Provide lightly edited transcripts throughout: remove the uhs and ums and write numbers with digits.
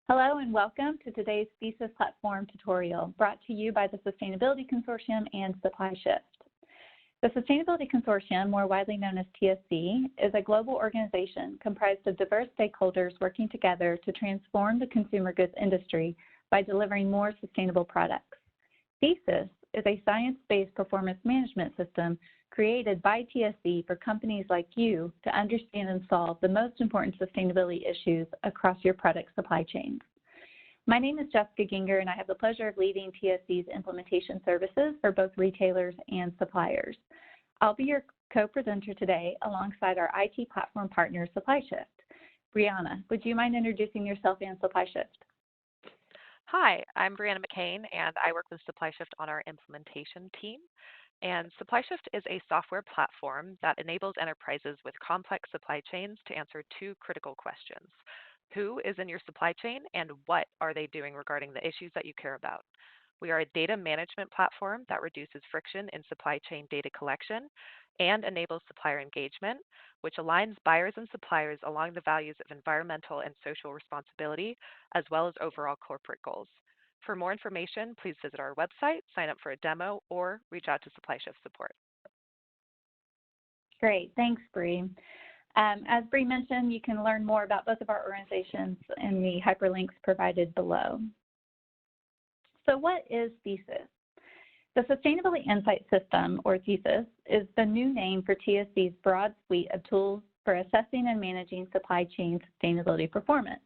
Hello and welcome to today's THESIS platform tutorial brought to you by the Sustainability Consortium and SupplyShift. The Sustainability Consortium, more widely known as TSC, is a global organization comprised of diverse stakeholders working together to transform the consumer goods industry by delivering more sustainable products. THESIS is a science-based performance management system created by TSC for companies like you to understand and solve the most important sustainability issues across your product supply chains. My name is Jessica Ginger, and I have the pleasure of leading TSC's implementation services for both retailers and suppliers. I'll be your co-presenter today alongside our IT platform partner, SupplyShift. Brianna, would you mind introducing yourself and SupplyShift? Hi, I'm Brianna McCain, and I work with SupplyShift on our implementation team. And SupplyShift is a software platform that enables enterprises with complex supply chains to answer two critical questions. Who is in your supply chain, and what are they doing regarding the issues that you care about? We are a data management platform that reduces friction in supply chain data collection and enables supplier engagement, which aligns buyers and suppliers along the values of environmental and social responsibility, as well as overall corporate goals. For more information, please visit our website, sign up for a demo, or reach out to SupplyShift support. Great, thanks, Bree. As Bree mentioned, you can learn more about both of our organizations in the hyperlinks provided below. So what is THESIS? The Sustainability Insight System, or THESIS, is the new name for TSC's broad suite of tools for assessing and managing supply chain sustainability performance.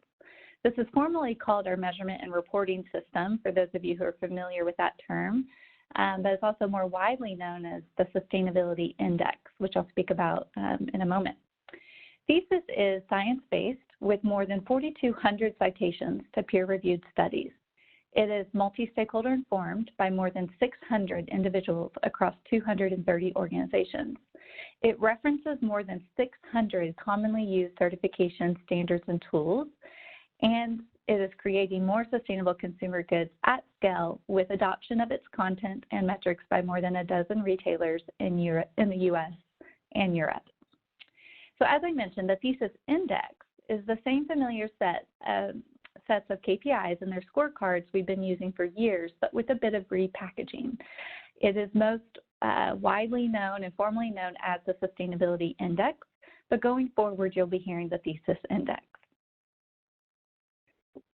This is formally called our Measurement and Reporting System, for those of you who are familiar with that term, but it's also more widely known as the Sustainability Index, which I'll speak about in a moment. THESIS is science-based with more than 4,200 citations to peer-reviewed studies. It is multi-stakeholder informed by more than 600 individuals across 230 organizations. It references more than 600 commonly used certification standards and tools, and it is creating more sustainable consumer goods at scale with adoption of its content and metrics by more than a dozen retailers in the US and Europe. So as I mentioned, the THESIS Index is the same familiar sets of KPIs and their scorecards we've been using for years, but with a bit of repackaging. It is most widely known and formally known as the Sustainability Index, but going forward, you'll be hearing the THESIS Index.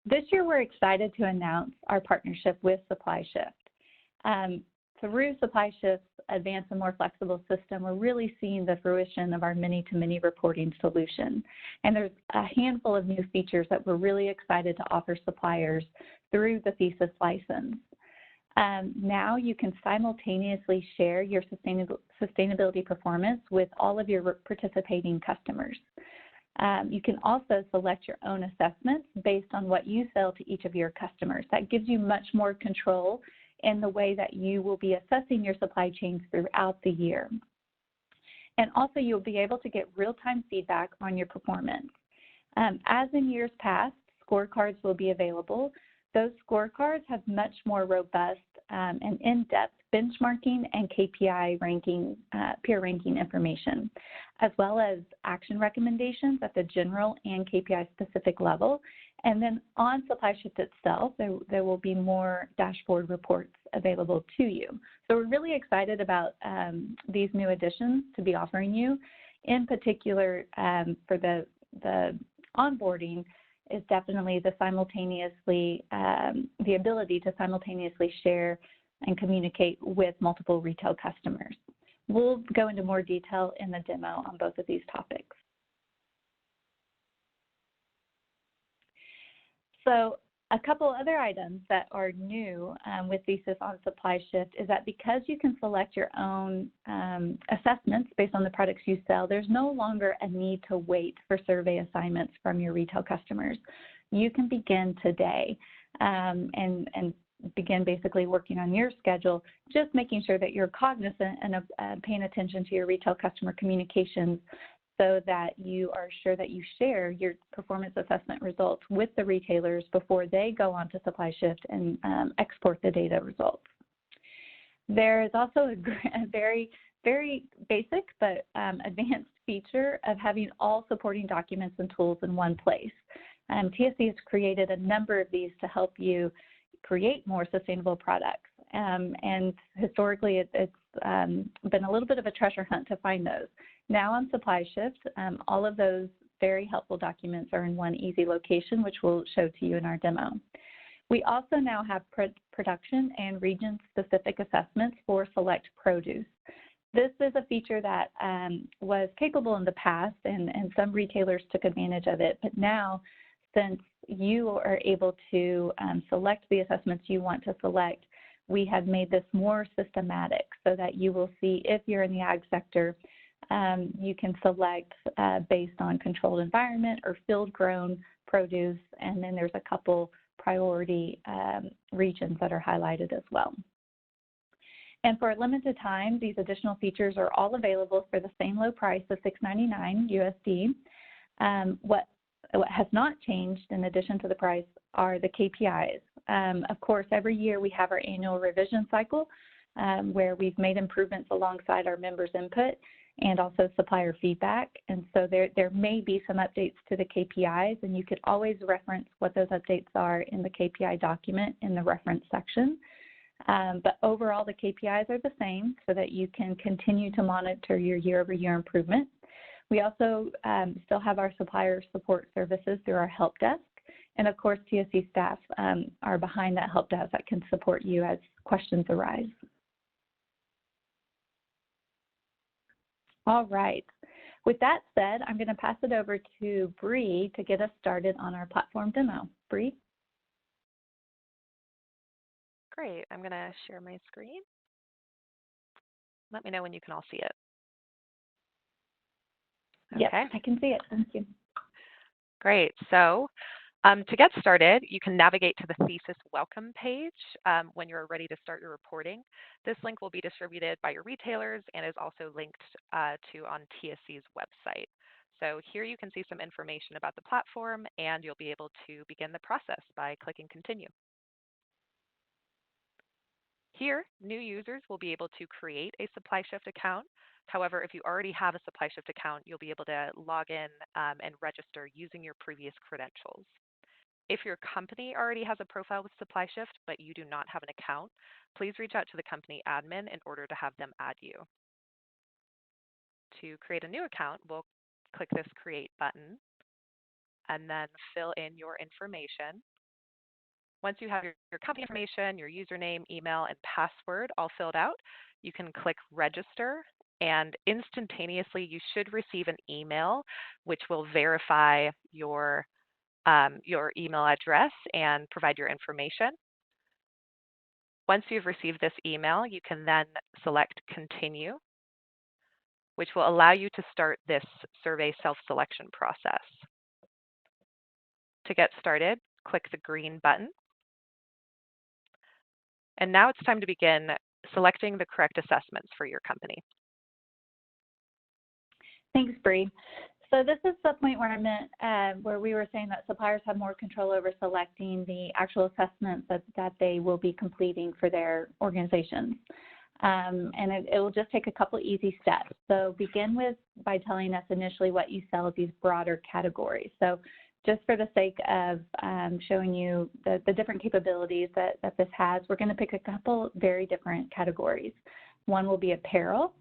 This year, we're excited to announce our partnership with SupplyShift. Through SupplyShift's advanced and more flexible system, we're really seeing the fruition of our many-to-many reporting solution. And there's a handful of new features that we're really excited to offer suppliers through the THESIS license. Now you can simultaneously share your sustainability performance with all of your participating customers. You can also select your own assessments based on what you sell to each of your customers. That gives you much more control in the way that you will be assessing your supply chains throughout the year. And also you'll be able to get real-time feedback on your performance. As in years past, scorecards will be available. Those scorecards have much more robust and in-depth benchmarking and KPI ranking, peer ranking information, as well as action recommendations at the general and KPI specific level. And then on SupplyShift itself, there will be more dashboard reports available to you. So we're really excited about these new additions to be offering you. In particular, for the onboarding is definitely the ability to simultaneously share and communicate with multiple retail customers. We'll go into more detail in the demo on both of these topics. So a couple other items that are new with THESIS on SupplyShift is that because you can select your own assessments based on the products you sell, there's no longer a need to wait for survey assignments from your retail customers. You can begin today and begin basically working on your schedule, just making sure that you're cognizant and paying attention to your retail customer communications so that you are sure that you share your performance assessment results with the retailers before they go on to SupplyShift and export the data results. There is also a very, very basic but advanced feature of having all supporting documents and tools in one place. TSC has created a number of these to help you create more sustainable products. And historically, it's been a little bit of a treasure hunt to find those. Now on SupplyShift, all of those very helpful documents are in one easy location, which we'll show to you in our demo. We also now have production and region-specific assessments for select produce. This is a feature that was capable in the past, and some retailers took advantage of it. But now, since you are able to select the assessments you want to select, we have made this more systematic so that you will see if you're in the ag sector, you can select based on controlled environment or field-grown produce, and then there's a couple priority regions that are highlighted as well. And for a limited time, these additional features are all available for the same low price of $6.99 USD. What has not changed in addition to the price are the KPIs. Of course, every year we have our annual revision cycle where we've made improvements alongside our members' input and also supplier feedback. And so there may be some updates to the KPIs, and you could always reference what those updates are in the KPI document in the reference section. But overall, the KPIs are the same so that you can continue to monitor your year-over-year improvement. We also still have our supplier support services through our help desk. And of course, TSC staff are behind that help desk that can support you as questions arise. All right. With that said, I'm going to pass it over to Bree to get us started on our platform demo. Bree? Great. I'm going to share my screen. Let me know when you can all see it. Yes, okay. I can see it. Thank you. Great. So to get started, you can navigate to the THESIS welcome page when you're ready to start your reporting. This link will be distributed by your retailers and is also linked to on TSC's website. So here you can see some information about the platform, and you'll be able to begin the process by clicking Continue. Here, new users will be able to create a SupplyShift account. However, if you already have a SupplyShift account, you'll be able to log in and register using your previous credentials. If your company already has a profile with SupplyShift, but you do not have an account, please reach out to the company admin in order to have them add you. To create a new account, we'll click this Create button and then fill in your information. Once you have your company information, your username, email, and password all filled out, you can click Register, and instantaneously you should receive an email which will verify your email address and provide your information. Once you've received this email, you can then select Continue, which will allow you to start this survey self-selection process. To get started, click the green button. And now it's time to begin selecting the correct assessments for your company. Thanks, Bree. So this is the point where I meant where we were saying that suppliers have more control over selecting the actual assessments that they will be completing for their organizations. And it will just take a couple easy steps. So begin by telling us initially what you sell as these broader categories. So just for the sake of showing you the different capabilities that this has, we're going to pick a couple very different categories. One will be apparel,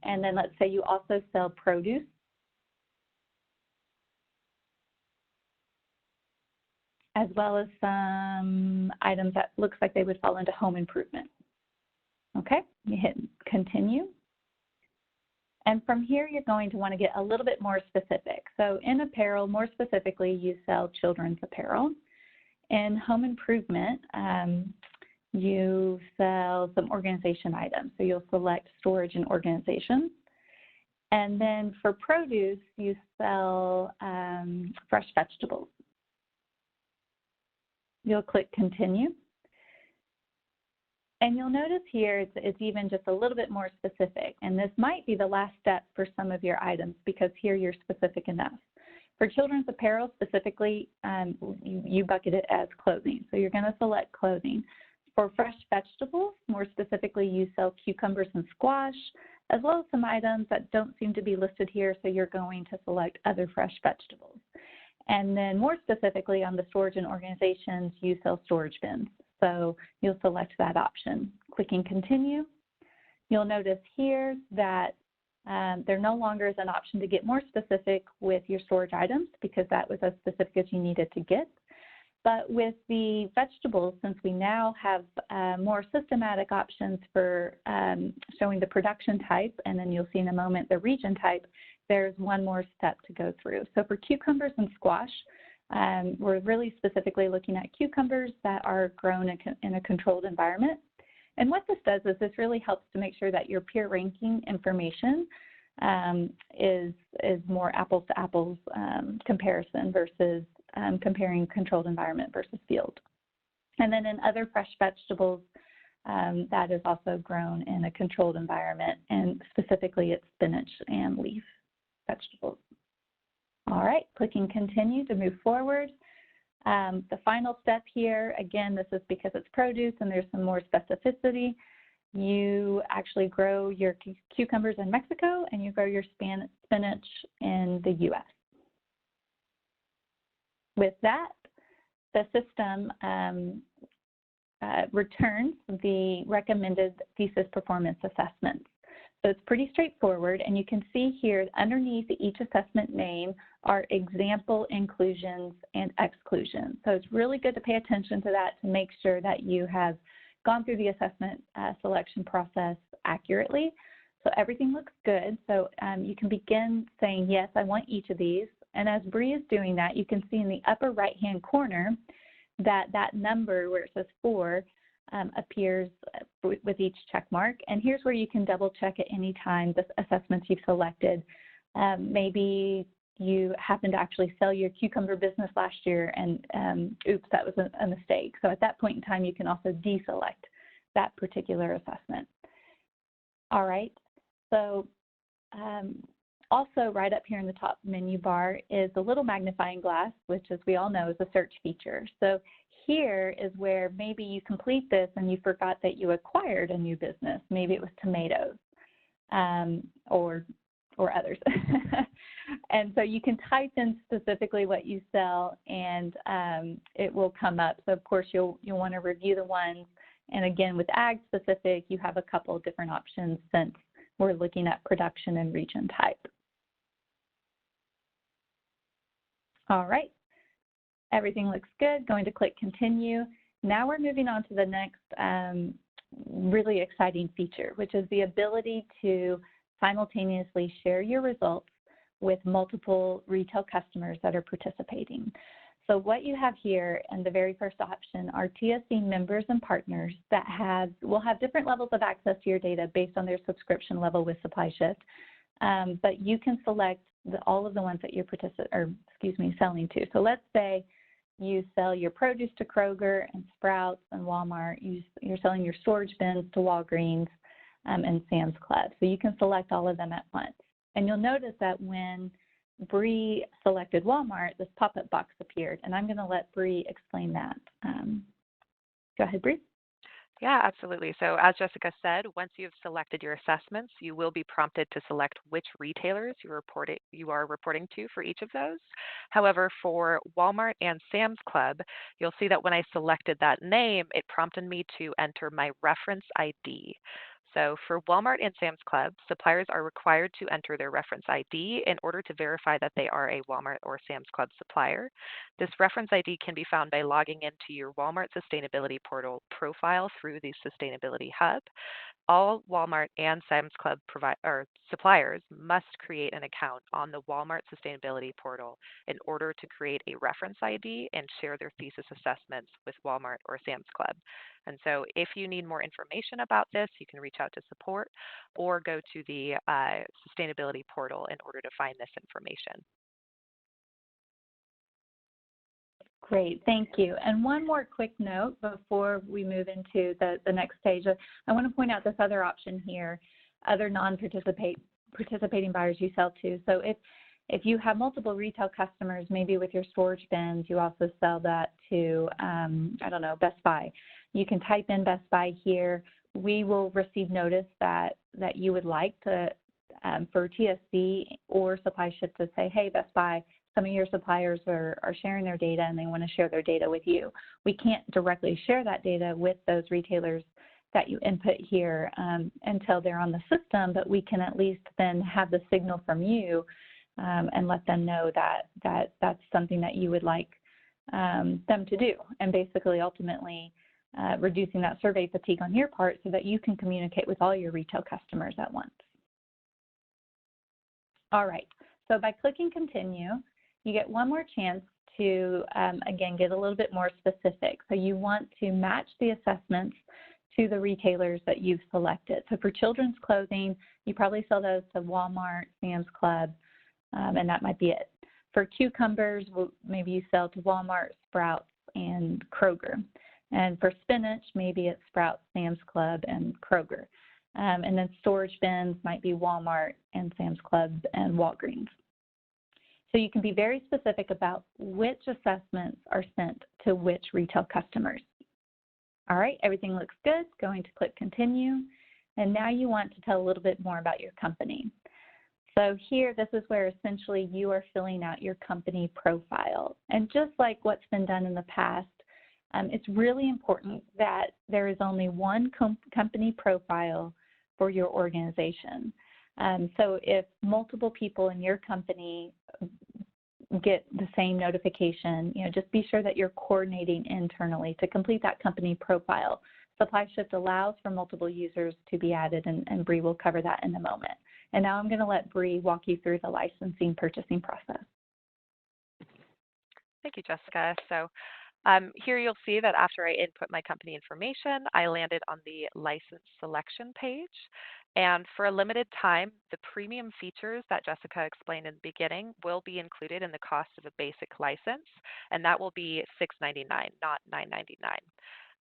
and then let's say you also sell produce. As well as some items that looks like they would fall into home improvement. Okay, you hit Continue. And from here, you're going to want to get a little bit more specific. So in apparel, more specifically, you sell children's apparel. In home improvement, you sell some organization items. So you'll select storage and organization. And then for produce, you sell fresh vegetables. You'll click Continue. And you'll notice here it's even just a little bit more specific. And this might be the last step for some of your items because here you're specific enough. For children's apparel specifically, you bucket it as clothing. So you're going to select clothing. For fresh vegetables, more specifically, you sell cucumbers and squash, as well as some items that don't seem to be listed here. So you're going to select other fresh vegetables. And then more specifically on the storage and organizations, you sell storage bins. So you'll select that option. Clicking continue, you'll notice here that there no longer is an option to get more specific with your storage items because that was as specific as you needed to get. But with the vegetables, since we now have more systematic options for showing the production type, and then you'll see in a moment the region type, there's one more step to go through. So for cucumbers and squash, we're really specifically looking at cucumbers that are grown in a controlled environment. And what this does is this really helps to make sure that your peer ranking information is more apples to apples comparison versus comparing controlled environment versus field. And then in other fresh vegetables, that is also grown in a controlled environment, and specifically it's spinach and leaf vegetables. All right, clicking continue to move forward. The final step here, again, this is because it's produce and there's some more specificity. You actually grow your cucumbers in Mexico and you grow your spinach in the US. With that, the system returns the recommended thesis performance assessments. So it's pretty straightforward, and you can see here underneath each assessment name are example inclusions and exclusions. So it's really good to pay attention to that to make sure that you have gone through the assessment selection process accurately. So everything looks good. So you can begin saying, yes, I want each of these. And as Bree is doing that, you can see in the upper right-hand corner that that number where it says 4 appears with each check mark. And here's where you can double check at any time the assessments you've selected. Maybe you happen to actually sell your cucumber business last year and oops, that was a mistake. So at that point in time, you can also deselect that particular assessment. All right, so also right up here in the top menu bar is the little magnifying glass, which as we all know is a search feature. So here is where maybe you complete this and you forgot that you acquired a new business. Maybe it was tomatoes or others. And so you can type in specifically what you sell and it will come up. So of course you'll want to review the ones. And again, with ag specific, you have a couple of different options since we're looking at production and region type. All right. Everything looks good. Going to click continue. Now we're moving on to the next really exciting feature, which is the ability to simultaneously share your results with multiple retail customers that are participating. So what you have here in the very first option are TSC members and partners that will have different levels of access to your data based on their subscription level with SupplyShift. But you can select all of the ones that you're selling to. So let's say you sell your produce to Kroger and Sprouts and Walmart. You're selling your storage bins to Walgreens and Sam's Club. So you can select all of them at once. And you'll notice that when Bree selected Walmart, this pop-up box appeared. And I'm going to let Bree explain that. Go ahead, Bree. Yeah, absolutely. So as Jessica said, once you've selected your assessments, you will be prompted to select which retailers you are reporting to for each of those. However, for Walmart and Sam's Club, you'll see that when I selected that name, it prompted me to enter my reference ID. So for Walmart and Sam's Club, suppliers are required to enter their reference ID in order to verify that they are a Walmart or Sam's Club supplier. This reference ID can be found by logging into your Walmart Sustainability Portal profile through the Sustainability Hub. All Walmart and Sam's Club suppliers must create an account on the Walmart Sustainability Portal in order to create a reference ID and share their thesis assessments with Walmart or Sam's Club. And so if you need more information about this, you can reach out to support or go to the Sustainability Portal in order to find this information. Great, thank you. And one more quick note before we move into the next stage. I want to point out this other option here, other non-participating buyers you sell to. So if you have multiple retail customers, maybe with your storage bins, you also sell that to, I don't know, Best Buy. You can type in Best Buy here. We will receive notice that you would like to for TSC or SupplyShift to say, hey, Best Buy, some of your suppliers are sharing their data and they want to share their data with you. We can't directly share that data with those retailers that you input here until they're on the system, but we can at least then have the signal from you and let them know that that's something that you would like them to do, and basically ultimately reducing that survey fatigue on your part so that you can communicate with all your retail customers at once. All right, so by clicking continue, you get one more chance to, again, get a little bit more specific. So you want to match the assessments to the retailers that you've selected. So for children's clothing, you probably sell those to Walmart, Sam's Club, and that might be it. For cucumbers, maybe you sell to Walmart, Sprouts, and Kroger. And for spinach, maybe it's Sprouts, Sam's Club, and Kroger. And then storage bins might be Walmart and Sam's Club and Walgreens. So you can be very specific about which assessments are sent to which retail customers. All right, everything looks good. Going to click continue. And now you want to tell a little bit more about your company. So here, this is where essentially you are filling out your company profile. And just like what's been done in the past, it's really important that there is only one company profile for your organization. So if multiple people in your company get the same notification, just be sure that you're coordinating internally to complete that company profile. SupplyShift allows for multiple users to be added, and Bree will cover that in a moment. And now I'm going to let Bree walk you through the licensing purchasing process. Thank you, Jessica. So here you'll see that after I input my company information, I landed on the license selection page. And for a limited time, the premium features that Jessica explained in the beginning will be included in the cost of a basic license, and that will be $6.99, not $9.99.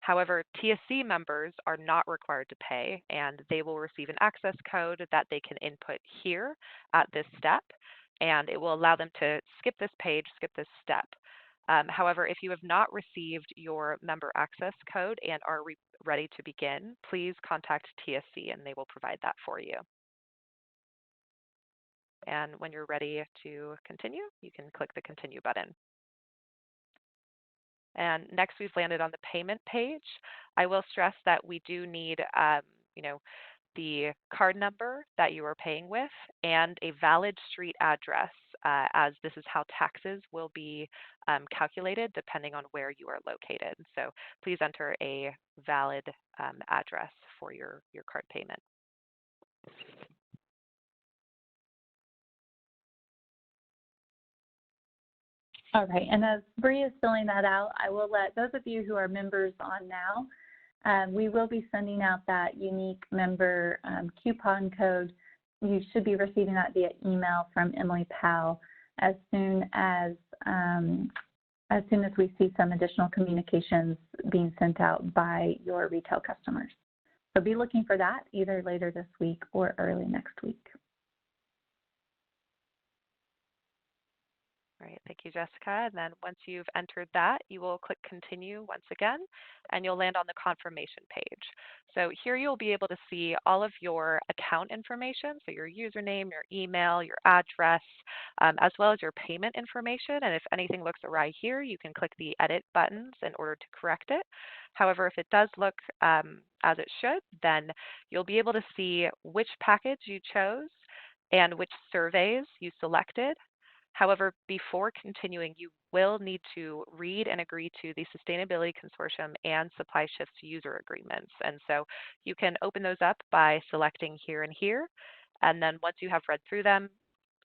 However, TSC members are not required to pay, and they will receive an access code that they can input here at this step, and it will allow them to skip this page, skip this step. However, if you have not received your member access code and are ready to begin, please contact TSC and they will provide that for you. And when you're ready to continue, you can click the continue button. And next, we've landed on the payment page. I will stress that we do need, the card number that you are paying with and a valid street address, as this is how taxes will be calculated depending on where you are located. So please enter a valid address for your card payment. All right, and as Bree is filling that out, I will let those of you who are members on now, we will be sending out that unique member coupon code. You should be receiving that via email from Emily Powell as soon as we see some additional communications being sent out by your retail customers. So be looking for that either later this week or early next week. All right, thank you, Jessica. And then once you've entered that, you will click continue once again, and you'll land on the confirmation page. So here you'll be able to see all of your account information, so your username, your email, your address, as well as your payment information. And if anything looks awry here, you can click the edit buttons in order to correct it. However, if it does look as it should, then you'll be able to see which package you chose and which surveys you selected. However, before continuing, you will need to read and agree to the Sustainability Consortium and SupplyShift's user agreements. And so you can open those up by selecting here and here. And then once you have read through them,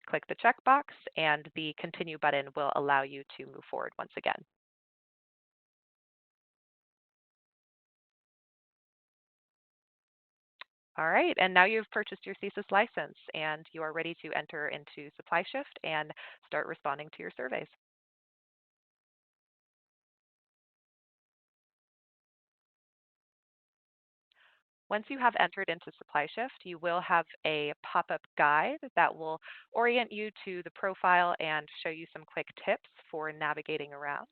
click the checkbox, and the continue button will allow you to move forward once again. All right, and now you've purchased your THESIS license and you are ready to enter into SupplyShift and start responding to your surveys. Once you have entered into SupplyShift, you will have a pop-up guide that will orient you to the profile and show you some quick tips for navigating around.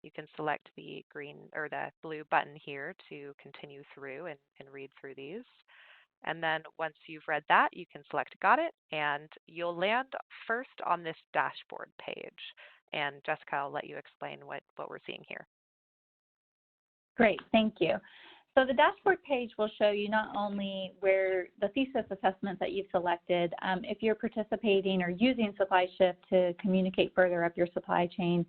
You can select the green or the blue button here to continue through and read through these. And then once you've read that, you can select Got It, and you'll land first on this dashboard page. And Jessica, I'll let you explain what we're seeing here. Great, thank you. So the dashboard page will show you not only where the thesis assessment that you've selected, if you're participating or using SupplyShift to communicate further up your supply chain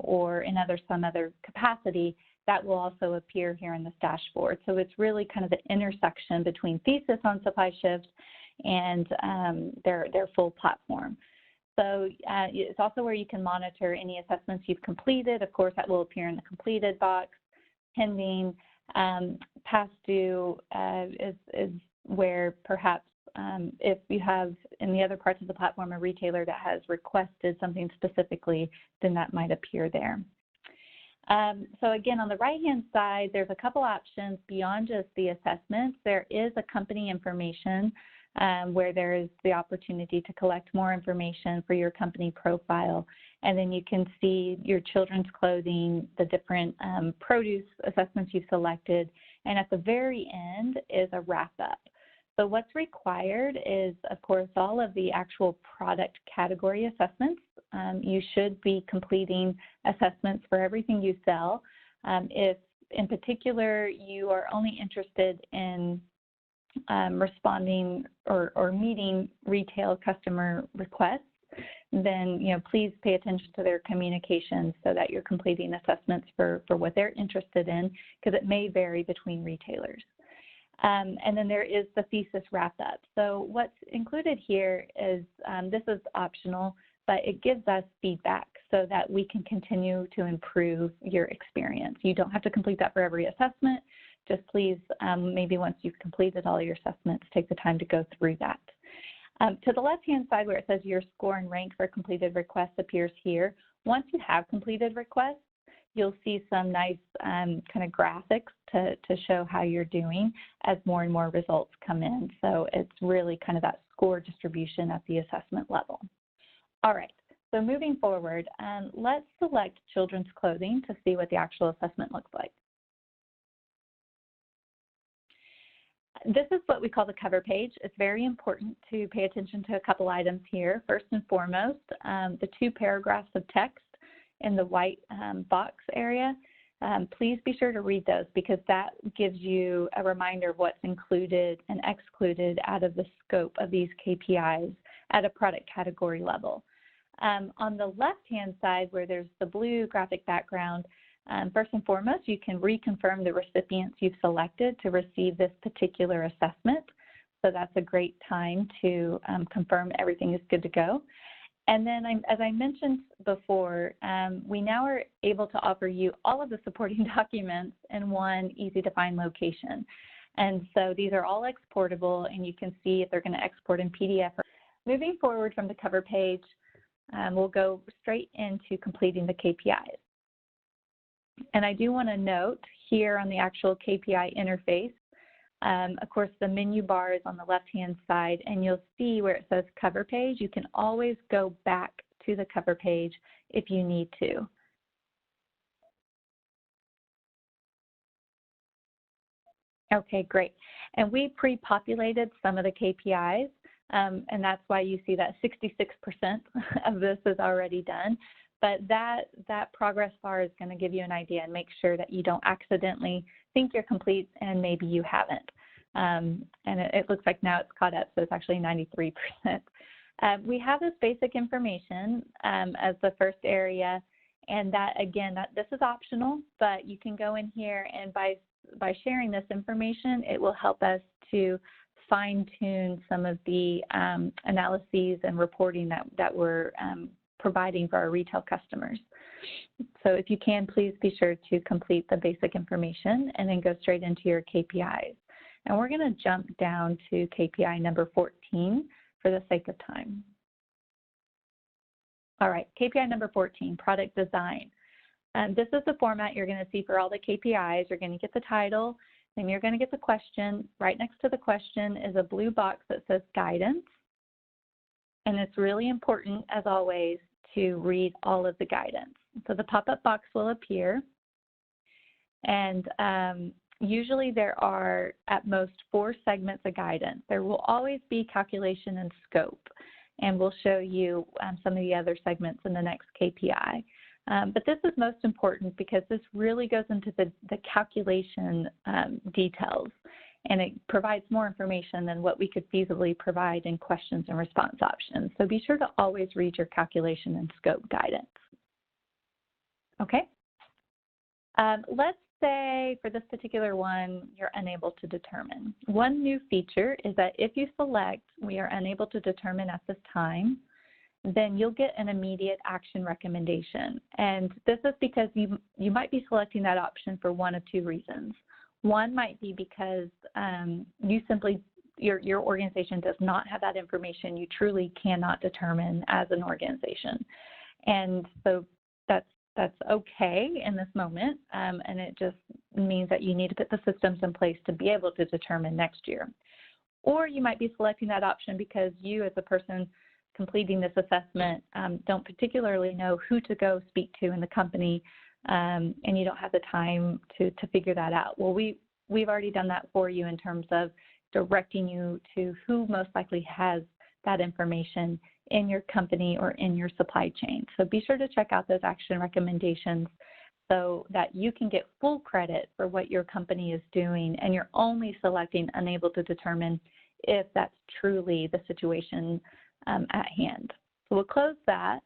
or in some other capacity, that will also appear here in this dashboard. So it's really kind of the intersection between thesis on SupplyShift and their full platform. So it's also where you can monitor any assessments you've completed. Of course, that will appear in the completed box. Pending, past due is where perhaps if you have in the other parts of the platform a retailer that has requested something specifically, then that might appear there. So again, on the right-hand side, there's a couple options beyond just the assessments. There is a company information where there is the opportunity to collect more information for your company profile. And then you can see your children's clothing, the different produce assessments you've selected. And at the very end is a wrap-up. So what's required is, of course, all of the actual product category assessments. You should be completing assessments for everything you sell. If, in particular, you are only interested in responding or meeting retail customer requests, then please pay attention to their communications so that you're completing assessments for what they're interested in, because it may vary between retailers. And then there is the thesis wrap-up. So what's included here is, this is optional, but it gives us feedback so that we can continue to improve your experience. You don't have to complete that for every assessment. Just please, maybe once you've completed all your assessments, take the time to go through that. To the left-hand side where it says your score and rank for completed requests appears here. Once you have completed requests, you'll see some nice kind of graphics to show how you're doing as more and more results come in. So it's really kind of that score distribution at the assessment level. All right, so moving forward, let's select children's clothing to see what the actual assessment looks like. This is what we call the cover page. It's very important to pay attention to a couple items here. First and foremost, the 2 paragraphs of text in the white box area. Please be sure to read those, because that gives you a reminder of what's included and excluded out of the scope of these KPIs at a product category level. On the left-hand side, where there's the blue graphic background, first and foremost, you can reconfirm the recipients you've selected to receive this particular assessment. So that's a great time to confirm everything is good to go. And then, as I mentioned before, we now are able to offer you all of the supporting documents in one easy-to-find location. And so these are all exportable, and you can see if they're going to export in PDF. Moving forward from the cover page, we'll go straight into completing the KPIs. And I do want to note here on the actual KPI interface, of course, the menu bar is on the left-hand side, and you'll see where it says cover page. You can always go back to the cover page if you need to. Okay, great. And we pre-populated some of the KPIs, and that's why you see that 66% of this is already done. But that progress bar is going to give you an idea and make sure that you don't accidentally think you're complete and maybe you haven't. And it looks like now it's caught up, so it's actually 93%. We have this basic information as the first area, and that, again, this is optional, but you can go in here, and by sharing this information, it will help us to fine-tune some of the analyses and reporting that we're providing for our retail customers. So if you can, please be sure to complete the basic information and then go straight into your KPIs. And we're going to jump down to KPI number 14 for the sake of time. All right, KPI number 14, product design. This is the format you're going to see for all the KPIs. You're going to get the title, then you're going to get the question. Right next to the question is a blue box that says guidance. And it's really important, as always, to read all of the guidance. So the pop-up box will appear, and Usually there are at most 4 segments of guidance. There will always be calculation and scope, and we'll show you some of the other segments in the next KPI. But this is most important because this really goes into the calculation details, and it provides more information than what we could feasibly provide in questions and response options. So be sure to always read your calculation and scope guidance. Okay. Let's say for this particular one, you're unable to determine. One new feature is that if you select, we are unable to determine at this time, then you'll get an immediate action recommendation. And this is because you might be selecting that option for one of 2 reasons. One might be because your organization does not have that information. You truly cannot determine as an organization. And so that's okay in this moment, and it just means that you need to put the systems in place to be able to determine next year. Or you might be selecting that option because you, as a person completing this assessment, don't particularly know who to go speak to in the company, and you don't have the time to figure that out. Well, we've already done that for you in terms of directing you to who most likely has that information in your company or in your supply chain. So be sure to check out those action recommendations so that you can get full credit for what your company is doing, and you're only selecting unable to determine if that's truly the situation at hand. So we'll close that,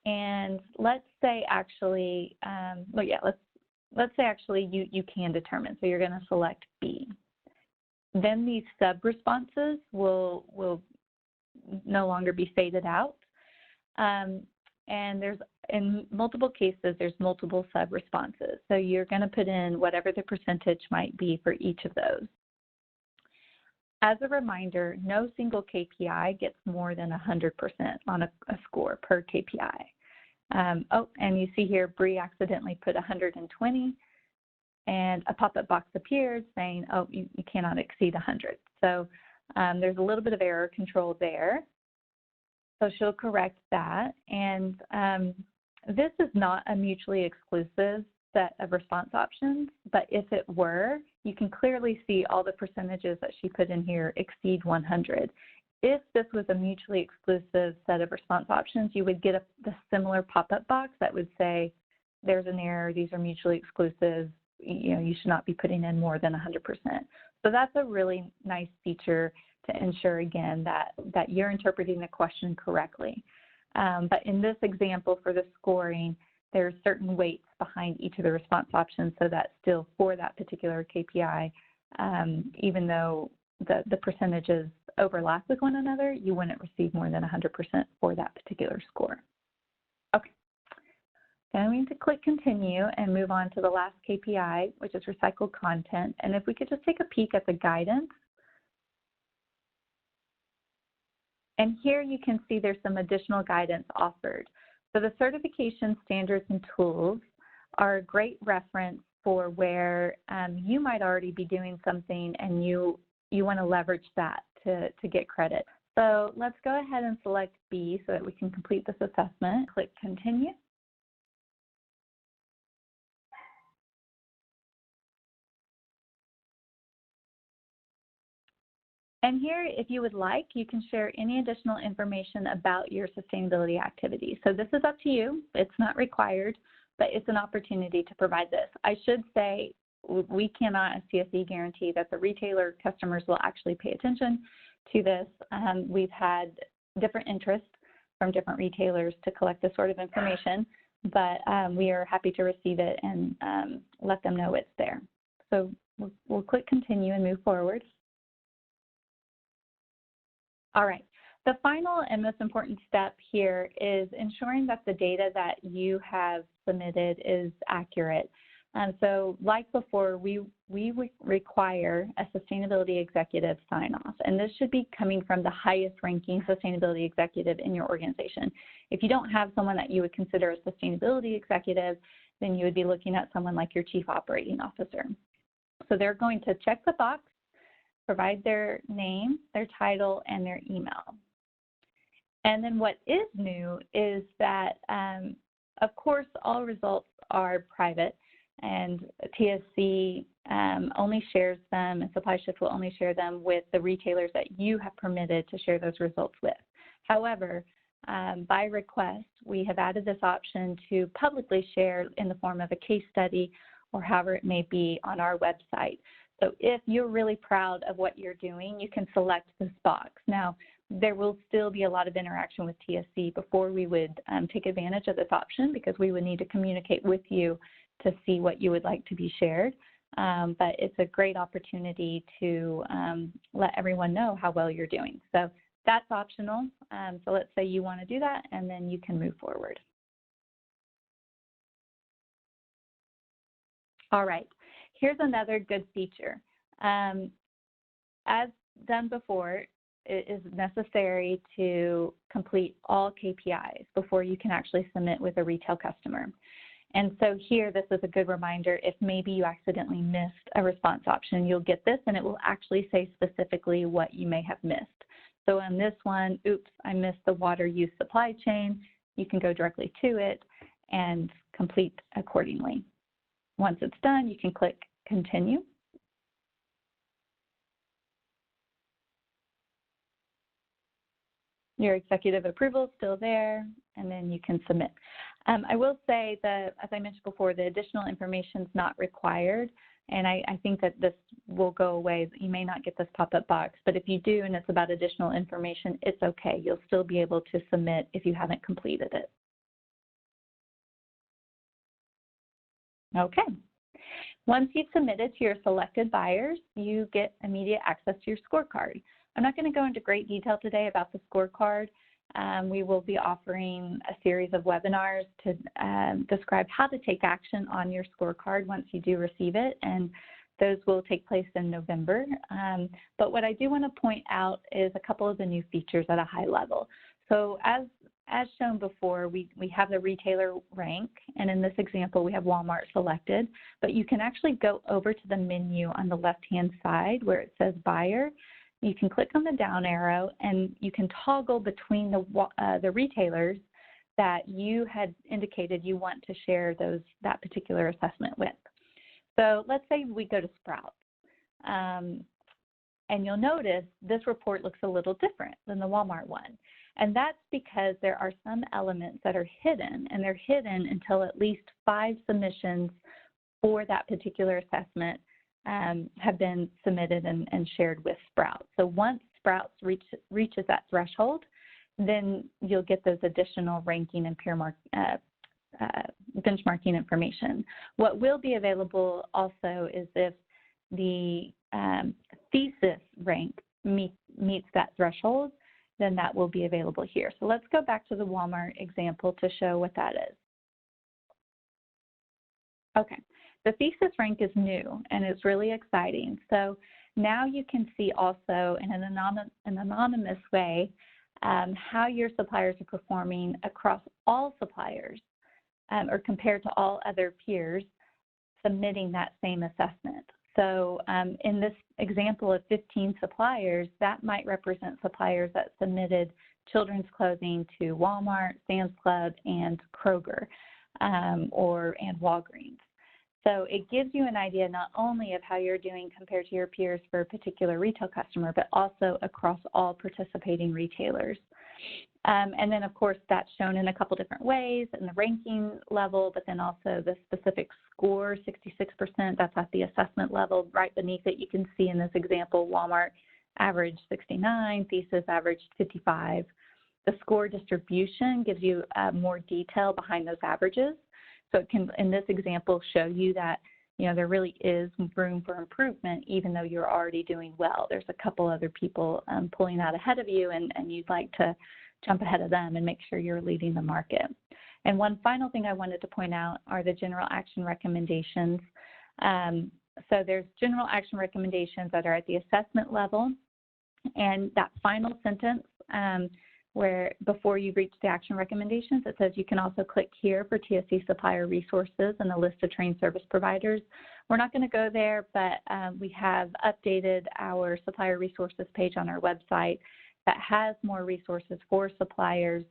and let's say actually, let's say actually you can determine. So you're going to select B. Then these sub-responses will no longer be faded out. And in multiple cases, there's multiple sub-responses. So you're going to put in whatever the percentage might be for each of those. As a reminder, no single KPI gets more than 100% on a score per KPI. And you see here, Bree accidentally put 120, and a pop-up box appears saying, oh, you cannot exceed 100. So there's a little bit of error control there. So she'll correct that. And this is not a mutually exclusive set of response options, but if it were, you can clearly see all the percentages that she put in here exceed 100. If this was a mutually exclusive set of response options, you would get the similar pop-up box that would say, there's an error, these are mutually exclusive, you should not be putting in more than 100%. So that's a really nice feature to ensure, again, that you're interpreting the question correctly. But in this example for the scoring, there are certain weights behind each of the response options, so that still for that particular KPI, even though the percentages overlap with one another, you wouldn't receive more than 100% for that particular score. Okay, going to click continue and move on to the last KPI, which is recycled content. And if we could just take a peek at the guidance. And here you can see there's some additional guidance offered. So the certification standards and tools are a great reference for where you might already be doing something and you want to leverage that to get credit. So let's go ahead and select B so that we can complete this assessment. Click continue. And here, if you would like, you can share any additional information about your sustainability activities. So this is up to you. It's not required, but it's an opportunity to provide this. I should say we cannot, as TSC, guarantee that the retailer customers will actually pay attention to this. We've had different interests from different retailers to collect this sort of information, but we are happy to receive it and let them know it's there. So we'll click continue and move forward. All right, the final and most important step here is ensuring that the data that you have submitted is accurate. So like before, we require a sustainability executive sign-off, and this should be coming from the highest ranking sustainability executive in your organization. If you don't have someone that you would consider a sustainability executive, then you would be looking at someone like your chief operating officer. So they're going to check the box, provide their name, their title, and their email. And then what is new is that, of course, all results are private, and TSC only shares them, and SupplyShift will only share them with the retailers that you have permitted to share those results with. However, by request, we have added this option to publicly share in the form of a case study or however it may be on our website. So if you're really proud of what you're doing, you can select this box. Now, there will still be a lot of interaction with TSC before we would take advantage of this option, because we would need to communicate with you to see what you would like to be shared. But it's a great opportunity to let everyone know how well you're doing. So that's optional. So let's say you want to do that, and then you can move forward. All right, here's another good feature. As done before, it is necessary to complete all KPIs before you can actually submit with a retail customer. And so here, this is a good reminder. If maybe you accidentally missed a response option, you'll get this, and it will actually say specifically what you may have missed. So on this one, oops, I missed the water use supply chain. You can go directly to it and complete accordingly. Once it's done, you can click Continue. Your executive approval is still there, and then you can submit. I will say that, as I mentioned before, the additional information is not required, and I think that this will go away. You may not get this pop-up box, but if you do and it's about additional information, it's okay. You'll still be able to submit if you haven't completed it. Okay. Once you've submitted to your selected buyers, you get immediate access to your scorecard. I'm not going to go into great detail today about the scorecard. We will be offering a series of webinars to describe how to take action on your scorecard once you do receive it, and those will take place in November. But what I do want to point out is a couple of the new features at a high level. So as shown before, we have the retailer rank, and in this example, we have Walmart selected, but you can actually go over to the menu on the left-hand side where it says Buyer. You can click on the down arrow, and you can toggle between the retailers that you had indicated you want to share that particular assessment with. So let's say we go to Sprouts, and you'll notice this report looks a little different than the Walmart one. And that's because there are some elements that are hidden, and they're hidden until at least 5 submissions for that particular assessment have been submitted and shared with Sprouts. So once Sprouts reaches that threshold, then you'll get those additional ranking and peer benchmarking information. What will be available also is if the thesis rank meets that threshold, then that will be available here. So let's go back to the Walmart example to show what that is. Okay, the thesis rank is new, and it's really exciting. So now you can see also in an anonymous way how your suppliers are performing across all suppliers or compared to all other peers submitting that same assessment. So in this example of 15 suppliers, that might represent suppliers that submitted children's clothing to Walmart, Sam's Club, and Kroger, and Walgreens. So it gives you an idea not only of how you're doing compared to your peers for a particular retail customer, but also across all participating retailers. And then, of course, that's shown in a couple different ways in the ranking level, but then also the specific score, 66%, that's at the assessment level. Right beneath it, you can see in this example, Walmart averaged 69, Thesis averaged 55. The score distribution gives you more detail behind those averages. So it can, in this example, show you that, you know, there really is room for improvement, even though you're already doing well. There's a couple other people pulling out ahead of you, and you'd like to jump ahead of them and make sure you're leading the market. And one final thing I wanted to point out are the general action recommendations. So there's general action recommendations that are at the assessment level, and that final sentence where before you reach the action recommendations, it says you can also click here for TSC supplier resources and a list of trained service providers. We're not going to go there, but we have updated our supplier resources page on our website that has more resources for suppliers,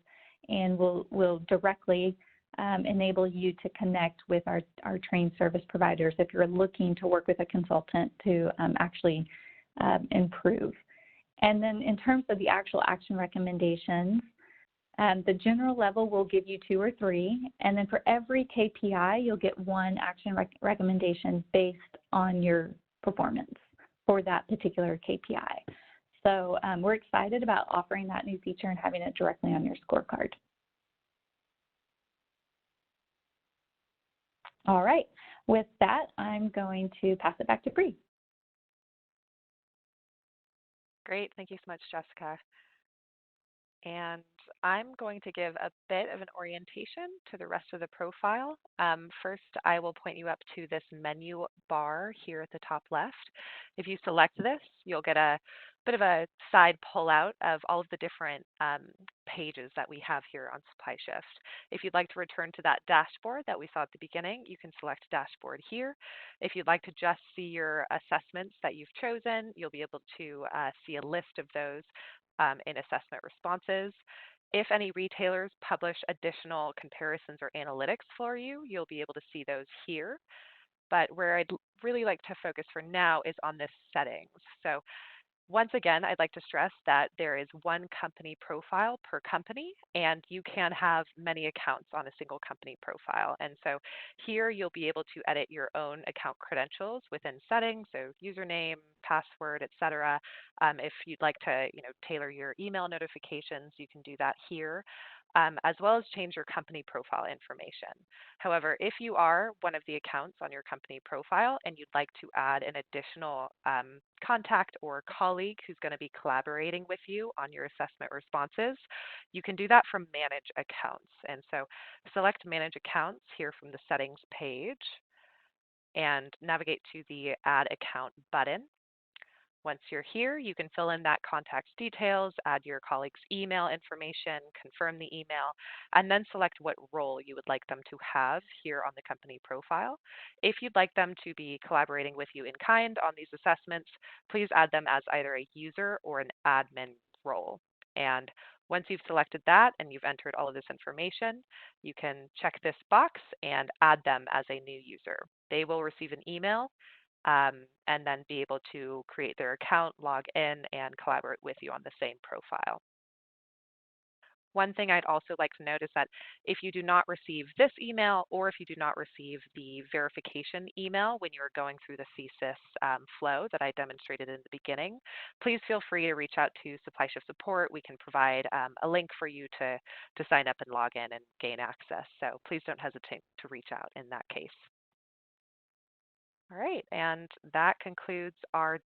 and will directly enable you to connect with our trained service providers if you're looking to work with a consultant to actually improve. And then in terms of the actual action recommendations, the general level will give you 2 or 3, and then for every KPI, you'll get 1 action recommendation based on your performance for that particular KPI. So we're excited about offering that new feature and having it directly on your scorecard. All right, with that, I'm going to pass it back to Bree. Great, thank you so much, Jessica. And I'm going to give a bit of an orientation to the rest of the profile. First, I will point you up to this menu bar here at the top left. If you select this, you'll get a bit of a side pullout of all of the different pages that we have here on SupplyShift. If you'd like to return to that dashboard that we saw at the beginning, you can select Dashboard here. If you'd like to just see your assessments that you've chosen, you'll be able to see a list of those in assessment responses. If any retailers publish additional comparisons or analytics for you, you'll be able to see those here. But where I'd really like to focus for now is on this settings. So once again, I'd like to stress that there is 1 company profile per company, and you can have many accounts on a single company profile. And so here you'll be able to edit your own account credentials within settings, so username, password, etc. If you'd like to, tailor your email notifications, you can do that here. As well as change your company profile information. However, if you are one of the accounts on your company profile and you'd like to add an additional contact or colleague who's going to be collaborating with you on your assessment responses, you can do that from Manage Accounts. And so select Manage Accounts here from the Settings page and navigate to the Add Account button. Once you're here, you can fill in that contact's details, add your colleague's email information, confirm the email, and then select what role you would like them to have here on the company profile. If you'd like them to be collaborating with you in kind on these assessments, please add them as either a user or an admin role. And once you've selected that and you've entered all of this information, you can check this box and add them as a new user. They will receive an email and then be able to create their account, log in, and collaborate with you on the same profile. One thing I'd also like to note is that if you do not receive this email or if you do not receive the verification email when you're going through the THESIS flow that I demonstrated in the beginning, please feel free to reach out to SupplyShift support. We can provide a link for you to sign up and log in and gain access. So please don't hesitate to reach out in that case. All right, and that concludes our